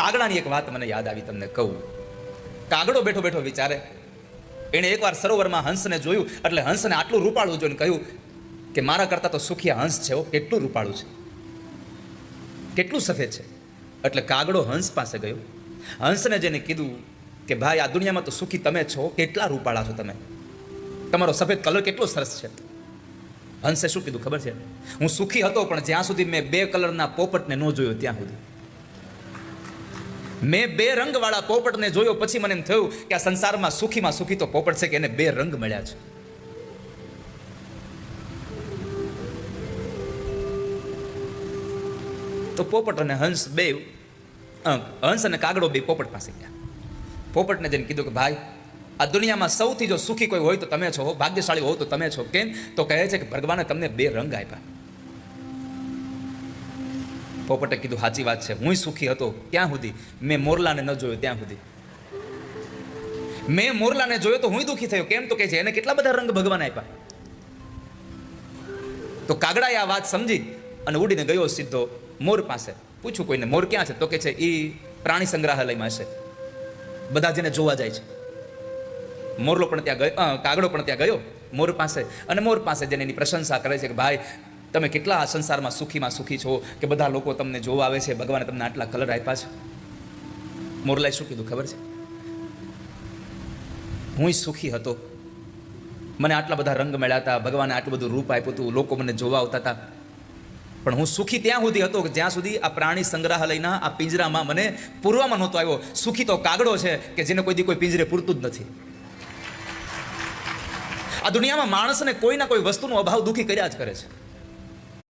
કાગડાની એક વાત મને યાદ આવી, તમને કહું. કાગડો બેઠો બેઠો વિચારે. એણે એકવાર સરોવરમાં હંસને જોયું, એટલે હંસને આટલું રૂપાળું જોઈને કહ્યું કે મારા કરતાં તો સુખિયા હંસ છે, કેટલું રૂપાળું છે, કેટલું સફેદ છે. એટલે કાગડો હંસ પાસે ગયો. હંસને જેને કીધું કે ભાઈ, આ દુનિયામાં તો સુખી તમે છો, કેટલા રૂપાળા છો તમે, તમારો સફેદ કલર કેટલો સરસ છે. હંસે શું કીધું ખબર છે? હું સુખી હતો, પણ જ્યાં સુધી મેં 2 કલરના પોપટને ન જોયો ત્યાં સુધી. મેં 2 રંગવાળા પોપટને જોયો, પછી મને એમ થયું કે આ સંસારમાં સુખીમાં સુખી તો પોપટ છે કે એને 2 રંગ મળ્યા છે. તો પોપટ અને હંસ બે, હંસ અને કાગડો બે પોપટ પાસે ગયા. પોપટને જઈને કીધું કે ભાઈ, આ દુનિયામાં સૌથી જો સુખી કોઈ હોય તો તમે છો, ભાગ્યશાળી હો તો તમે છો. કેમ? તો કહે છે કે ભગવાને તમને 2 રંગ આપ્યા. પોપટે કીધું સાચી વાત છે, હું સુખી હતો ક્યાં સુધી મેં મોરલાને ન જોયો ત્યાં સુધી. મેં મોરલાને જોયો તો હું દુઃખી થયો. કેમ? તો કે છે એને કેટલા બધા રંગ ભગવાન આપ્યા. તો કાગડાએ આ વાત સમજી અને ઉડીને ગયો સીધો મોર પાસે. પૂછ્યું કોઈને, મોર ક્યાં છે? તો કે છે એ પ્રાણી સંગ્રહાલયમાં છે, બધા જેને જોવા જાય છે. મોરલો પણ ત્યાં ગયો, કાગડો પણ ત્યાં ગયો મોર પાસે, અને મોર પાસે જેને એની પ્રશંસા કરે છે કે ભાઈ, તમે કેટલા આ સંસારમાં સુખીમાં સુખી છો કે બધા લોકો તમને જોવા આવે છે, ભગવાને તમને આટલા કલર આપ્યા છે. મોરલાએ શું કીધું ખબર છે? હું સુખી હતો, મને આટલા બધા રંગ મળ્યા હતા, ભગવાને આટલું બધું રૂપ આપ્યું હતું, લોકો મને જોવા આવતા હતા, પણ હું સુખી ત્યાં સુધી હતો કે જ્યાં સુધી આ પ્રાણી સંગ્રહાલયના આ પિંજરામાં મને પૂરવામાં નહોતો આવ્યો. સુખી તો કાગડો છે કે જેને કોઈ દી કોઈ પિંજરે પૂરતું જ નથી. આ દુનિયામાં માણસને કોઈ ના કોઈ વસ્તુનો અભાવ દુઃખી કર્યા જ કરે છે.